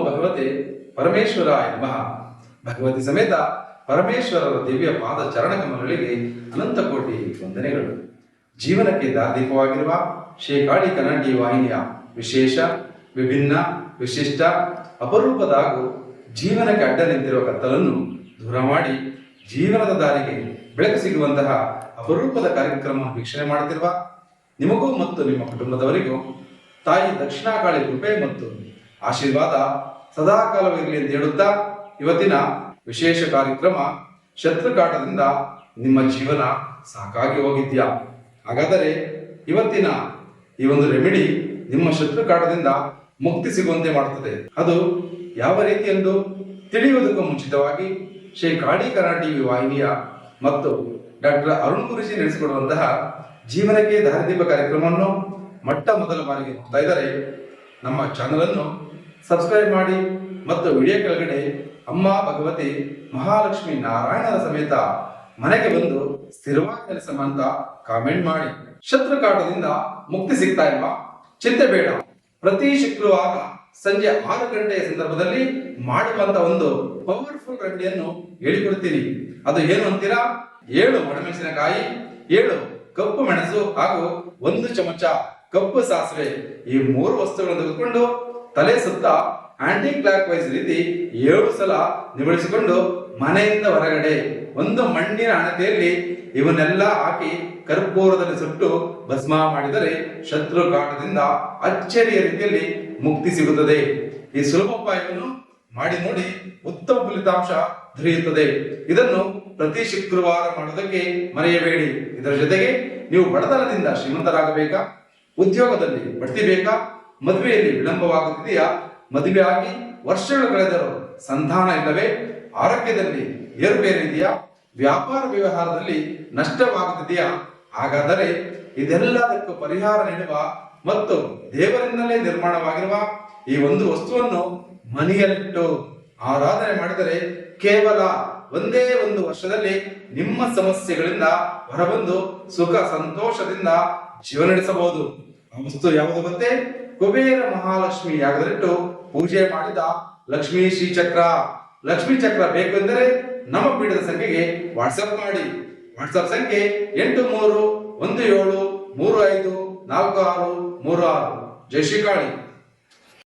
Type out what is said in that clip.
ಭಗವತೆ ಪರಮೇಶ್ವರಾಯ ನಮಃ. ಭಗವತಿ ಸಮೇತ ಪರಮೇಶ್ವರರ ದಿವ್ಯ ಪಾದ ಚರಣ ಕಮಲಗಳಿಗೆ ಅನಂತ ಕೋಟಿ ವಂದನೆಗಳು. ಜೀವನಕ್ಕೆ ದಾರ್ದೀಪವಾಗಿರುವ ಶ್ರೀಕಾಳಿ ಕನ್ನಡಿ ವಾಹಿನಿಯ ವಿಶೇಷ, ವಿಭಿನ್ನ, ವಿಶಿಷ್ಟ, ಅಪರೂಪದ ಹಾಗೂ ಜೀವನಕ್ಕೆ ಅಡ್ಡ ನಿಂತಿರುವ ಕತ್ತಲನ್ನು ದೂರ ಮಾಡಿ ಜೀವನದ ದಾರಿಗೆ ಬೆಳಕು ಸಿಗುವಂತಹ ಅಪರೂಪದ ಕಾರ್ಯಕ್ರಮ ವೀಕ್ಷಣೆ ಮಾಡುತ್ತಿರುವ ನಿಮಗೂ ಮತ್ತು ನಿಮ್ಮ ಕುಟುಂಬದವರಿಗೂ ತಾಯಿ ದಕ್ಷಿಣಾಕಾಳಿ ಕೃಪೆ ಮತ್ತು ಆಶೀರ್ವಾದ ಸದಾಕಾಲವಿರಲಿ ಎಂದು ಹೇಳುತ್ತಾ, ಇವತ್ತಿನ ವಿಶೇಷ ಕಾರ್ಯಕ್ರಮ ಶತ್ರುಕಾಟದಿಂದ ನಿಮ್ಮ ಜೀವನ ಸಾಕಾಗಿ ಹೋಗಿದ್ಯಾ? ಹಾಗಾದರೆ ಇವತ್ತಿನ ಈ ಒಂದು ರೆಮಿಡಿ ನಿಮ್ಮ ಶತ್ರುಕಾಟದಿಂದ ಮುಕ್ತಿ ಸಿಗುವಂತೆ ಮಾಡುತ್ತದೆ. ಅದು ಯಾವ ರೀತಿ ಎಂದು ತಿಳಿಯುವುದಕ್ಕೂ ಮುಂಚಿತವಾಗಿ ಶ್ರೀ ಕಾಳಿ ಕನ್ನಡ ಟಿವಿ ವಾಹಿನಿಯ ಮತ್ತು ಡಾಕ್ಟರ್ ಅರುಣ್ ಗುರುಜಿ ನಡೆಸಿಕೊಡುವಂತಹ ಜೀವನಕ್ಕೆ ದಾರಿದೀಪ ಕಾರ್ಯಕ್ರಮವನ್ನು ಮೊಟ್ಟ ಮೊದಲ ಬಾರಿಗೆ ನೋಡ್ತಾ ಇದ್ದಾರೆ. ನಮ್ಮ ಚಾನಲ್ ಅನ್ನು ಸಬ್ಸ್ಕ್ರೈಬ್ ಮಾಡಿ ಮತ್ತು ವಿಡಿಯೋ ಕೆಳಗಡೆ ಅಮ್ಮ ಭಗವತಿ ಮಹಾಲಕ್ಷ್ಮಿ ನಾರಾಯಣರ ಸಮೇತ ಮನೆಗೆ ಬಂದು ಸ್ಥಿರವಾಗಿ ನೆಲೆಸಮ್ಮ ಅಂತ ಕಾಮೆಂಟ್ ಮಾಡಿ. ಶತ್ರುಕಾಟದಿಂದ ಮುಕ್ತಿ ಸಿಗ್ತಾ ಇಲ್ವಾ? ಚಿಂತೆ ಬೇಡ. ಪ್ರತಿ ಶುಕ್ರವಾರ ಸಂಜೆ 6 ಗಂಟೆಯ ಸಂದರ್ಭದಲ್ಲಿ ಮಾಡುವಂತ ಒಂದು ಪವರ್ಫುಲ್ ರೆಮಿಡಿಯನ್ನು ಹೇಳಿಕೊಡ್ತೀನಿ. ಅದು ಏನು ಅಂತೀರಾ? 7 ಒಣಮೆಣಸಿನಕಾಯಿ, 7 ಕಪ್ಪು ಮೆಣಸು ಹಾಗೂ 1 ಚಮಚ ಕಪ್ಪು ಸಾಸಿವೆ, ಈ 3 ವಸ್ತುಗಳನ್ನು ತೆಗೆದುಕೊಂಡು ತಲೆ ಸುತ್ತ ಆಂಟಿ ಕ್ಲಾಕ್ ವೈಸ್ ರೀತಿ 7 ಸಲ ನಿವಳಿಸಿಕೊಂಡು ಮನೆಯಿಂದ ಹೊರಗಡೆ ಒಂದು ಮಣ್ಣಿನ ಹಣತೆಯಲ್ಲಿ ಇವನ್ನೆಲ್ಲ ಹಾಕಿ ಕರ್ಪೂರದಲ್ಲಿ ಸುಟ್ಟು ಭಸ್ಮ ಮಾಡಿದರೆ ಶತ್ರುಕಾಟದಿಂದ ಅಚ್ಚರಿಯ ರೀತಿಯಲ್ಲಿ ಮುಕ್ತಿ ಸಿಗುತ್ತದೆ. ಈ ಸುಲಭ ಉಪಾಯವನ್ನು ಮಾಡಿ ನೋಡಿ, ಉತ್ತಮ ಫಲಿತಾಂಶ ದೊರೆಯುತ್ತದೆ. ಇದನ್ನು ಪ್ರತಿ ಶುಕ್ರವಾರ ಮಾಡುವುದಕ್ಕೆ ಮರೆಯಬೇಡಿ. ಇದರ ಜೊತೆಗೆ ನೀವು ಬಡತನದಿಂದ ಶ್ರೀಮಂತರಾಗಬೇಕಾ? ಉದ್ಯೋಗದಲ್ಲಿ ಬಡ್ತಿ ಬೇಕಾ? ಮದುವೆಯಲ್ಲಿ ವಿಳಂಬವಾಗುತ್ತಿದೆಯಾ? ಮದುವೆ ಆಗಿ ವರ್ಷಗಳು ಕಳೆದರೂ ಸಂತಾನ ಇಲ್ಲವೇ? ಆರೋಗ್ಯದಲ್ಲಿ ಏರುಪೇರಿದೆಯಾ? ವ್ಯಾಪಾರ ವ್ಯವಹಾರದಲ್ಲಿ ನಷ್ಟವಾಗುತ್ತಿದೆಯಾ? ಹಾಗಾದರೆ ಇದೆಲ್ಲದಕ್ಕೂ ಪರಿಹಾರ ನೀಡುವ ಮತ್ತು ದೇವರಿಂದಲೇ ನಿರ್ಮಾಣವಾಗಿರುವ ಈ ಒಂದು ವಸ್ತುವನ್ನು ಮನೆಯಲ್ಲಿಟ್ಟು ಆರಾಧನೆ ಮಾಡಿದರೆ ಕೇವಲ ಒಂದೇ ಒಂದು ವರ್ಷದಲ್ಲಿ ನಿಮ್ಮ ಸಮಸ್ಯೆಗಳಿಂದ ಹೊರಬಂದು ಸುಖ ಸಂತೋಷದಿಂದ ಜೀವನ ನಡೆಸಬಹುದು. ಆ ವಸ್ತು ಯಾವುದು ಗೊತ್ತೇ? ಕುಬೇರ ಮಹಾಲಕ್ಷ್ಮಿ ಯಾಗದಲ್ಲಿಟ್ಟು ಪೂಜೆ ಮಾಡಿದ ಲಕ್ಷ್ಮೀ ಶ್ರೀಚಕ್ರ. ಲಕ್ಷ್ಮೀ ಚಕ್ರ ಬೇಕು ಎಂದರೆ ನಮ್ಮ ಪೀಠದ ಸಂಖ್ಯೆಗೆ ವಾಟ್ಸ್ಆಪ್ ಮಾಡಿ. ವಾಟ್ಸ್ಆಪ್ ಸಂಖ್ಯೆ 8317354636. ಜೈ ಶ್ರೀ ಕಾಳಿ.